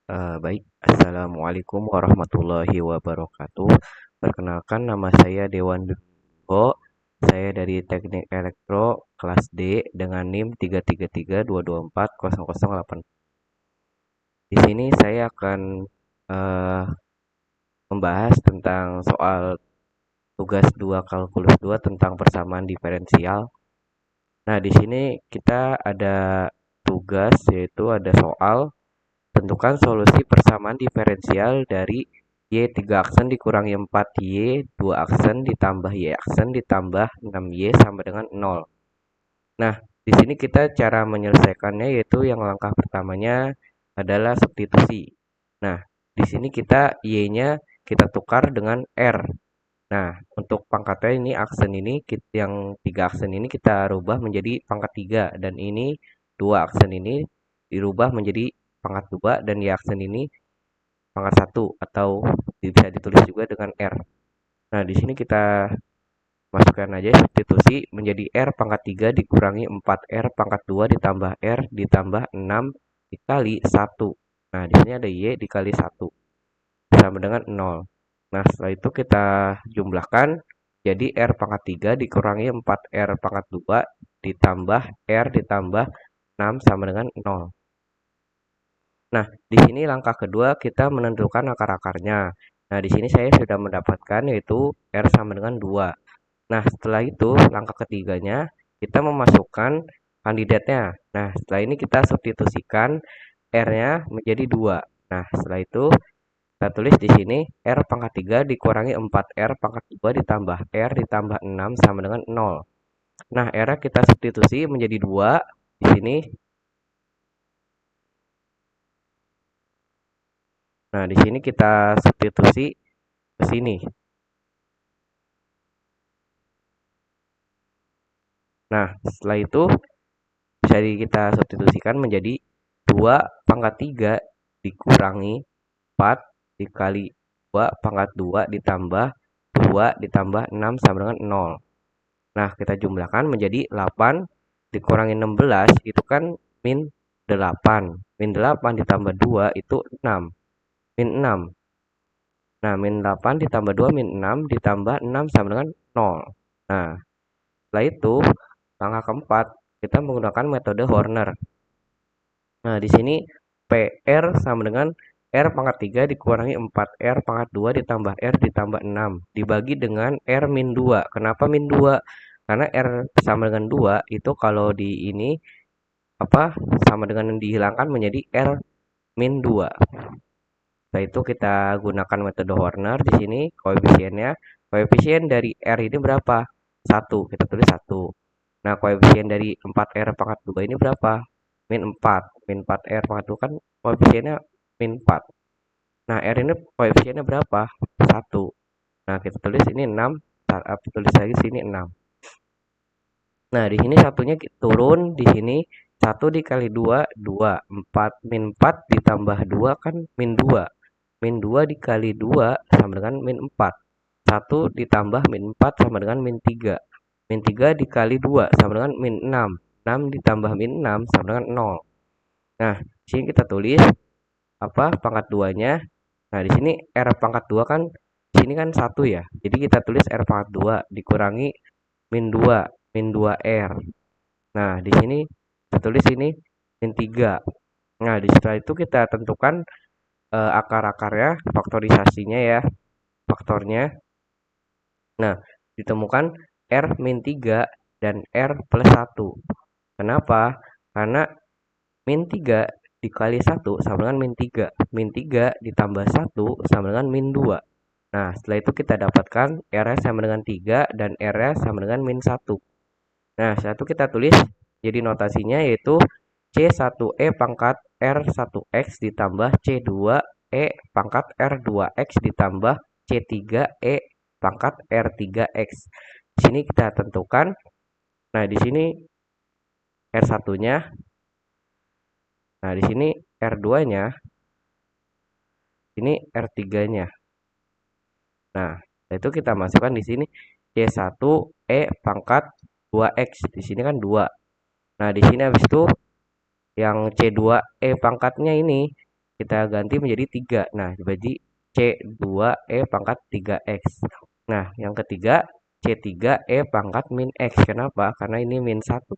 Baik, Assalamualaikum warahmatullahi wabarakatuh. Perkenalkan, nama saya Dewan Dugo. Saya dari Teknik Elektro kelas D dengan NIM 333224008. Di sini saya akan eh, membahas tentang soal tugas 2 kalkulus 2 tentang persamaan diferensial. Nah, di sini kita ada tugas, yaitu ada soal: tentukan solusi persamaan diferensial dari Y 3 aksen dikurangi 4Y 2 aksen ditambah Y aksen ditambah 6Y sama dengan 0. Nah, di sini kita cara menyelesaikannya, yaitu yang langkah pertamanya adalah substitusi. Nah, di sini kita Y-nya kita tukar dengan R. Nah, untuk pangkatnya ini aksen ini yang 3 aksen ini kita rubah menjadi pangkat 3, dan ini 2 aksen ini dirubah menjadi pangkat 2, dan Y aksen ini pangkat 1, atau bisa ditulis juga dengan R. Nah, di sini kita masukkan aja substitusi menjadi R pangkat 3 dikurangi 4R pangkat 2 ditambah R ditambah 6 dikali 1. Nah, di sini ada Y dikali 1 sama dengan 0. Nah, setelah itu kita jumlahkan jadi R pangkat 3 dikurangi 4R pangkat 2 ditambah R ditambah 6 sama dengan 0. Nah, di sini langkah kedua kita menentukan akar-akarnya. Nah, di sini saya sudah mendapatkan, yaitu R sama dengan 2. Nah, setelah itu langkah ketiganya kita memasukkan kandidatnya. Nah, setelah ini kita substitusikan R-nya menjadi 2. Nah, setelah itu kita tulis di sini R pangkat 3 dikurangi 4R pangkat 2 ditambah R ditambah 6 sama dengan 0. Nah, R-nya kita substitusi menjadi 2 di sini. Nah, di sini kita substitusi ke sini. Nah, setelah itu bisa kita substitusikan menjadi 2 pangkat 3 dikurangi 4 dikali 2 pangkat 2 ditambah 2 ditambah 6 sama dengan 0. Nah, kita jumlahkan menjadi 8 dikurangi 16 itu kan min 8. Min 8 ditambah 2 itu 6. Min 6. Nah, min 8 ditambah 2 min 6 ditambah 6 sama dengan 0. Nah, setelah itu langkah keempat kita menggunakan metode Horner. Nah, di sini PR sama dengan R pangkat 3 dikurangi 4R pangkat 2 ditambah R ditambah 6 dibagi dengan R min 2. Kenapa min 2? Karena R sama dengan 2 itu kalau di ini sama dengan yang dihilangkan menjadi R min 2. Setelah itu kita gunakan metode Horner. Di sini koefisiennya, koefisien dari R ini berapa? 1. Kita tulis 1. Nah, koefisien dari 4R pangkat 2 ini berapa? Min 4. Min 4R pangkat 2 kan koefisiennya min 4. Nah, R ini koefisiennya berapa? 1. Nah, kita tulis ini 6. Tulis lagi sini 6. Nah, di sini satunya turun, di sini 1 dikali 2, 2. 4 min 4 ditambah 2 kan min 2. Min 2 dikali 2 sama dengan min 4. 1 ditambah min 4 sama dengan min 3. Min 3 dikali 2 sama dengan min 6. 6 ditambah min 6 sama dengan 0. Nah, di sini kita tulis pangkat 2-nya. Nah, di sini R pangkat 2 kan di sini kan 1 ya. Jadi kita tulis R pangkat 2 dikurangi min 2, min 2R. Nah, di sini kita tulis ini min 3. Nah, di setelah itu kita tentukan akar-akarnya, faktorisasinya ya, faktornya. Nah, ditemukan R min 3 dan R plus 1. Kenapa? Karena min 3 dikali 1 sama dengan min 3. Min 3 ditambah 1 sama dengan min 2. Nah, setelah itu kita dapatkan R sama dengan 3 dan R sama dengan min 1. Nah, setelah itu kita tulis jadi notasinya, yaitu C1E pangkat R1X ditambah C2E pangkat R2X ditambah C3E pangkat R3X. Di sini kita tentukan. Nah, di sini R1-nya. Nah, di sini R2-nya. Ini R3-nya. Nah, itu kita masukkan di sini C1E pangkat 2X. Di sini kan 2. Nah, di sini habis itu yang C2E pangkatnya ini kita ganti menjadi 3. Nah, jadi C2E pangkat 3X. Nah, yang ketiga C3E pangkat min X. Kenapa? Karena ini min 1.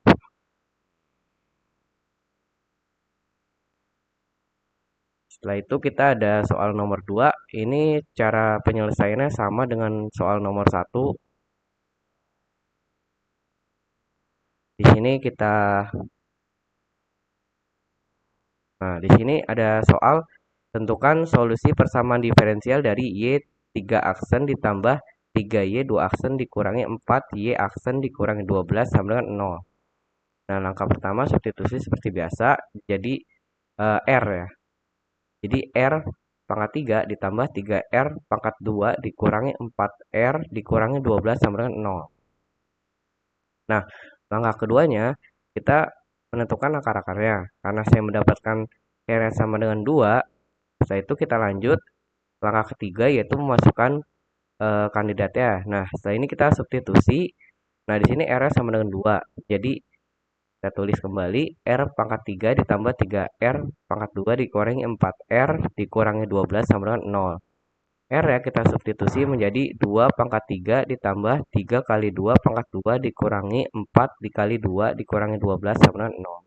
Setelah itu kita ada soal nomor 2. Ini cara penyelesaiannya sama dengan soal nomor 1. Di sini kita Nah, di sini ada soal tentukan solusi persamaan diferensial dari Y 3 aksen ditambah 3Y 2 aksen dikurangi 4Y aksen dikurangi 12 sama dengan 0. Nah, langkah pertama substitusi seperti biasa jadi R ya. Jadi R pangkat 3 ditambah 3R pangkat 2 dikurangi 4R dikurangi 12 sama dengan 0. Nah, langkah keduanya kita menentukan akar-akarnya. Karena saya mendapatkan R yang sama dengan 2, setelah itu kita lanjut langkah ketiga yaitu memasukkan kandidatnya. Nah, setelah ini kita substitusi. Nah, di sini R sama dengan 2. Jadi kita tulis kembali R pangkat 3 ditambah 3R pangkat 2 dikurangi 4R dikurangi 12 sama dengan 0. R ya kita substitusi menjadi 2 pangkat 3 ditambah 3 kali 2 pangkat 2 dikurangi 4 dikali 2 dikurangi 12 sama dengan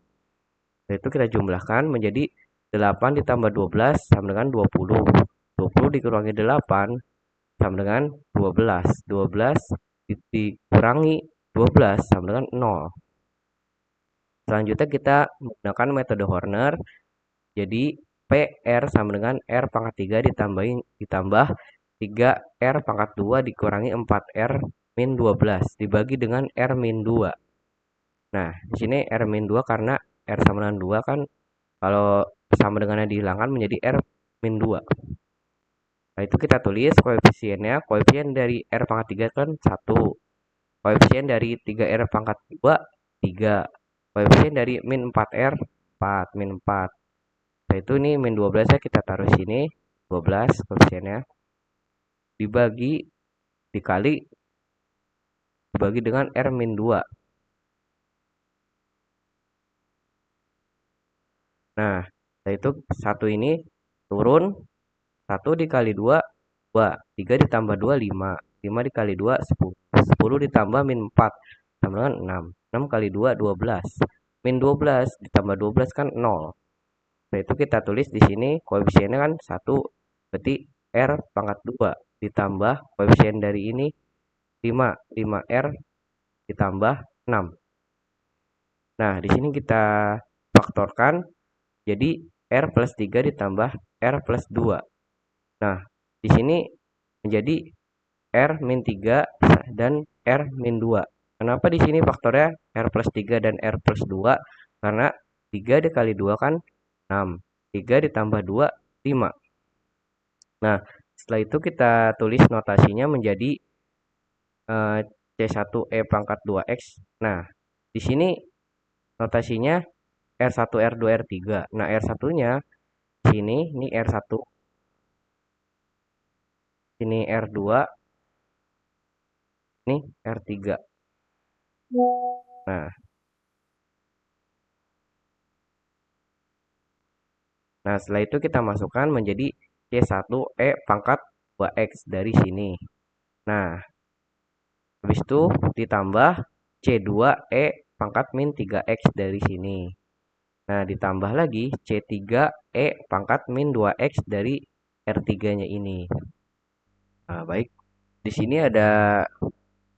0. Itu kita jumlahkan menjadi 8 ditambah 12 sama dengan 20. 20 dikurangi 8 sama dengan 12. 12 dikurangi 12 sama dengan 0. Selanjutnya kita menggunakan metode Horner. Jadi PR sama dengan R pangkat 3 ditambah 3R pangkat 2 dikurangi 4R min 12 dibagi dengan R min 2. Nah, di sini R min 2 karena R sama dengan 2 kan kalau sama dengannya dihilangkan menjadi R min 2. Nah, itu kita tulis koefisiennya. Koefisien dari R pangkat 3 kan 1. Koefisien dari 3R pangkat 2, 3. Koefisien dari min 4R, 4. Min 4. Nah, itu ini min 12 nya kita taruh sini. 12 koefisiennya. Dibagi dengan R min 2. Nah, setelah itu 1 ini turun. 1 dikali 2, 2. 3 ditambah 2, 5. 5 dikali 2, 10. 10 ditambah min 4. Sama dengan 6. 6 kali 2, 12. Min 12 ditambah 12 kan 0. Nah, itu kita tulis di sini koefisiennya kan 1. Berarti R pangkat 2 ditambah koefisien dari ini 5. 5R ditambah 6. Nah, di sini kita faktorkan. Jadi R plus 3 ditambah R plus 2. Nah, di sini menjadi R min 3 dan R min 2. Kenapa di sini faktornya R plus 3 dan R plus 2? Karena 3 dikali 2 kan 6. 3 ditambah 2, 5. Nah, setelah itu kita tulis notasinya menjadi C1E pangkat 2X. Nah, di sini notasinya R1, R2, R3. Nah, R1-nya sini, ini R1. Ini R2. Ini R3. Nah, setelah itu kita masukkan menjadi C1E pangkat 2X dari sini. Nah, habis itu ditambah C2E pangkat min 3X dari sini. Nah, ditambah lagi C3E pangkat min 2X dari R3-nya ini. Nah, baik. Di sini ada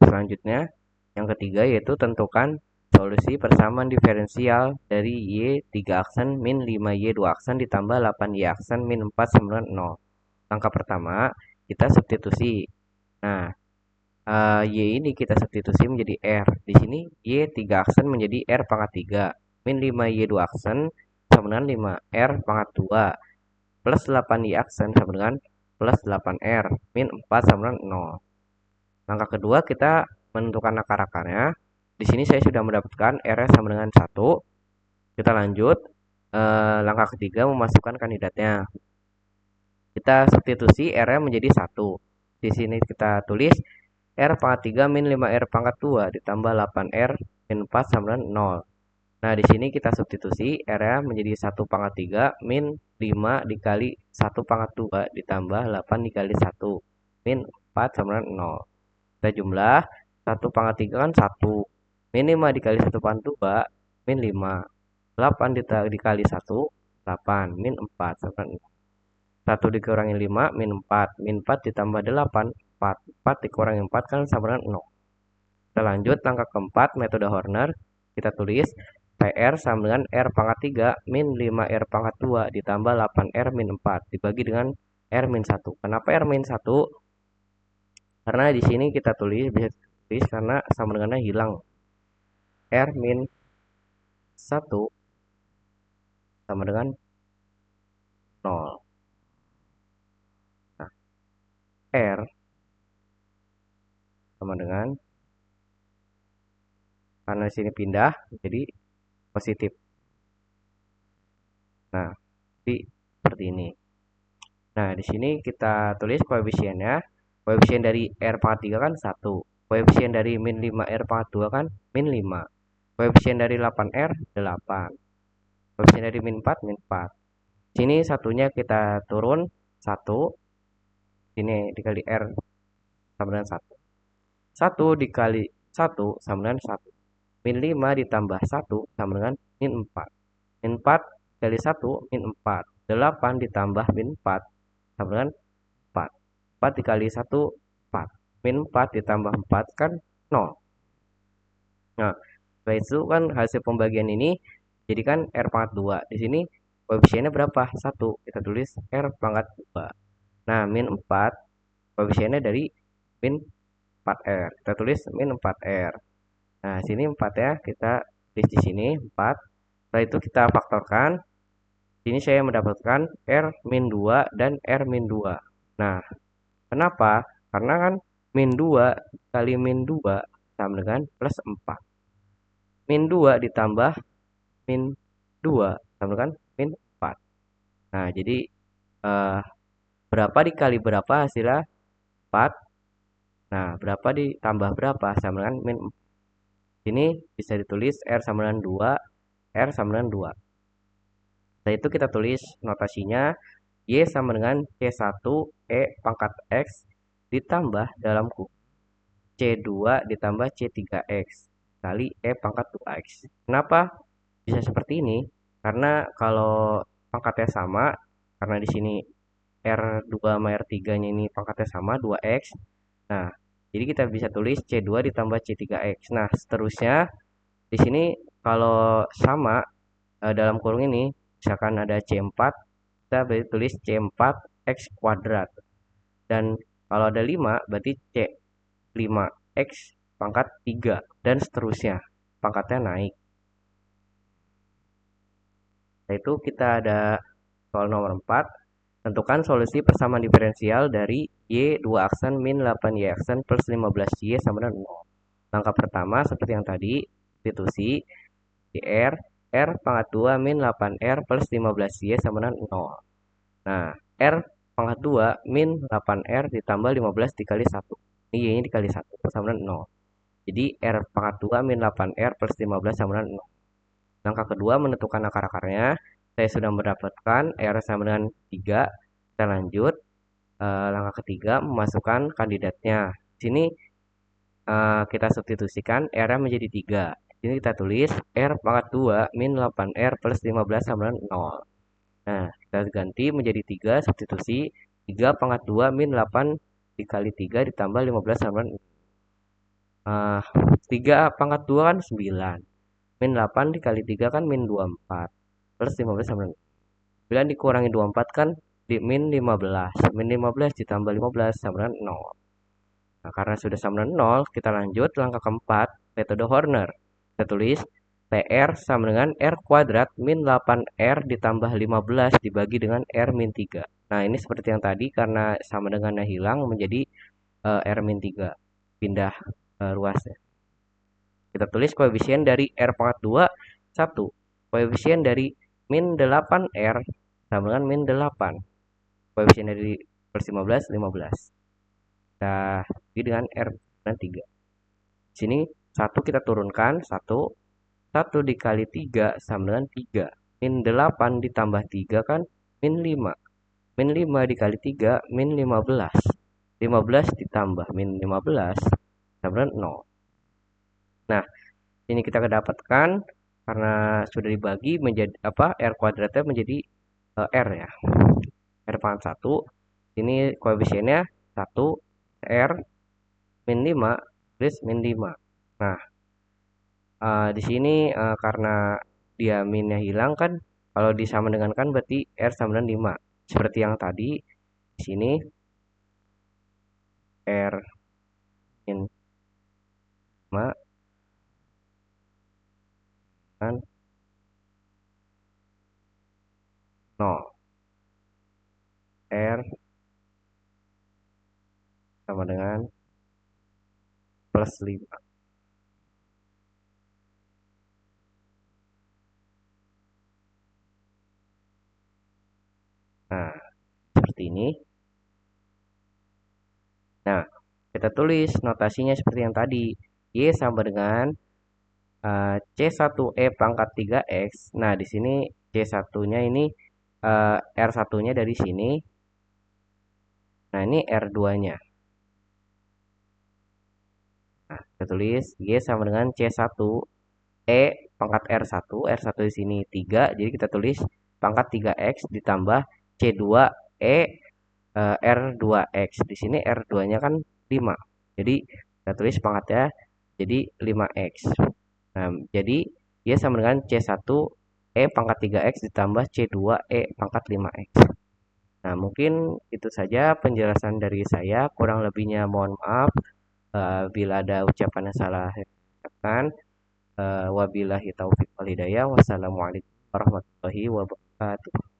selanjutnya yang ketiga yaitu tentukan solusi persamaan diferensial dari Y 3 aksen min 5Y 2 aksen ditambah 8Y aksen min 4 sama dengan 0. Langkah pertama kita substitusi. Nah, Y ini kita substitusi menjadi R. Di sini Y 3 aksen menjadi R pangkat 3 min 5Y 2 aksen sama dengan 5R pangkat 2 plus 8Y aksen sama dengan plus 8R min 4 sama dengan 0. Langkah kedua kita menentukan akar-akarnya. Di sini saya sudah mendapatkan R sama dengan 1. Kita lanjut. Langkah ketiga memasukkan kandidatnya. Kita substitusi R menjadi 1. Di sini kita tulis R pangkat 3 min 5R pangkat 2 ditambah 8R min 4 sama dengan 0. Nah, di sini kita substitusi R-nya menjadi 1 pangkat 3 min 5 dikali 1 pangkat 2 ditambah 8 dikali 1 min 4 sama dengan 0. Kita jumlah 1 pangkat 3 kan 1. Min 5 dikali 1 pangkat 2 min 5. 8 dikali 1, 8 min 4 sama dengan 0. 1 dikurangi 5 min 4. Min 4 ditambah 8, 4. 4 dikurangi 4 kan sama dengan 0. Kita lanjut langkah keempat metode Horner. Kita tulis PR sama dengan R pangkat 3 min 5R pangkat 2 ditambah 8R min 4 dibagi dengan R min 1. Kenapa R min 1? Karena di sini kita bisa tulis karena sama dengannya hilang. R min 1 sama dengan 0. Nah, R sama dengan, karena di sini pindah jadi positif. Nah, jadi seperti ini. Nah, di sini kita tulis koefisiennya. Koefisien dari R pangkat 3 kan 1. Koefisien dari min 5R pangkat 2 kan min 5. Koefisien dari 8R 8. Koefisien dari min 4 min 4. Sini satunya kita turun 1. Sini dikali R sama dengan 1. 1 dikali 1 sama dengan 1. Min 5 ditambah 1 sama dengan min 4. Min 4 dikali 1 min 4. 8 ditambah min 4 sama dengan 4. 4 dikali 1, 4. Min 4 ditambah 4 kan 0. Nah, setelah itu kan hasil pembagian ini jadikan R pangkat 2. Di sini koefisiennya berapa? 1. Kita tulis R pangkat 2. Nah, min 4 koefisiennya dari min 4R. Kita tulis min 4R. Nah, sini 4 ya, kita tulis di sini 4. Setelah itu kita faktorkan. Sini saya mendapatkan R min 2 dan R min 2. Nah, kenapa? Karena kan min 2 kali min 2 sama dengan plus 4. Min 2 ditambah min 2 sama dengan min 4. Nah, jadi berapa dikali berapa hasilnya? 4. Nah, berapa ditambah berapa sama dengan min 4. Ini bisa ditulis R sama dengan 2, R sama dengan 2. Setelah itu kita tulis notasinya Y sama dengan C1 E pangkat X ditambah dalam kurung C2 ditambah C3X kali E pangkat 2X. Kenapa bisa seperti ini? Karena kalau pangkatnya sama, karena di sini R2 sama R3-nya ini pangkatnya sama, 2X. Nah, jadi kita bisa tulis C2 ditambah C3X. Nah, seterusnya di sini kalau sama dalam kurung ini, misalkan ada C4, kita berarti tulis C4X kuadrat. Dan kalau ada 5, berarti C5X pangkat 3. Dan seterusnya, pangkatnya naik. Nah, itu kita ada soal nomor 4. Tentukan solusi persamaan diferensial dari Y 2 aksen min 8Y aksen plus 15Y sama dengan 0. Langkah pertama seperti yang tadi, substitusi di R pangkat 2 min 8R plus 15Y sama dengan 0. Nah, R pangkat 2 min 8R ditambah 15 dikali 1. Ini Y-nya dikali 1 sama dengan 0. Jadi R pangkat 2 min 8R plus 15 sama dengan 0. Langkah kedua menentukan akar-akarnya. Saya sudah mendapatkan R sama dengan 3. Kita lanjut. Langkah ketiga memasukkan kandidatnya. Di sini kita substitusikan R-nya menjadi 3. Ini kita tulis R pangkat 2 min 8R plus 15 sama dengan 0. Nah, kita ganti menjadi 3, substitusi 3 pangkat 2 min 8 dikali 3 ditambah 15 sama dengan 3 pangkat 2 kan 9. Min 8 dikali 3 kan min 24. Plus 15 sama dengan 9 dikurangi 24 kan di min 15. Min 15 ditambah 15 sama dengan 0. Nah, karena sudah sama dengan 0, kita lanjut langkah keempat, metode Horner. Kita tulis PR sama dengan R kuadrat min 8R ditambah 15 dibagi dengan R min 3. Nah, ini seperti yang tadi, karena sama dengannya hilang menjadi R min 3. Pindah ruasnya. Kita tulis koefisien dari R pangkat 2, 1. Koefisien dari min 8R sama dengan min 8. Koefisien dari plus 15, 15. Kita bagi dengan R dan 3. Di sini 1 kita turunkan, 1. 1 dikali 3 sama dengan 3. Min 8 ditambah 3 kan min 5. Min 5 dikali 3 min 15. 15 ditambah min 15 sama dengan 0. Nah, ini kita kedapatkan karena sudah dibagi menjadi R kuadratnya menjadi R ya. R pangkat 1. Ini koefisiennya 1 R min 5 plus min 5. Nah, di sini karena dia minnya hilang kan, kalau disama dengan kan berarti R sama dengan 5. Seperti yang tadi di sini R min 5 kan 0. R sama dengan plus 5. Nah, seperti ini. Nah, kita tulis notasinya seperti yang tadi. Y sama dengan C1E pangkat 3X. Nah, di sini C1-nya ini R1-nya dari sini. Nah, ini R2-nya. Nah, kita tulis Y sama dengan C1E pangkat R1. R1 di sini 3, jadi kita tulis pangkat 3X ditambah C2E R2X. Di sini R2-nya kan 5. Jadi kita tulis pangkatnya jadi 5X. Nah, jadi Y sama dengan C1E pangkat 3X ditambah C2E pangkat 5X. Nah, mungkin itu saja penjelasan dari saya. Kurang lebihnya mohon maaf. Bila ada ucapan yang salah, ucapkan. Wabillahi taufiq wal hidayah. Wassalamualaikum warahmatullahi wabarakatuh.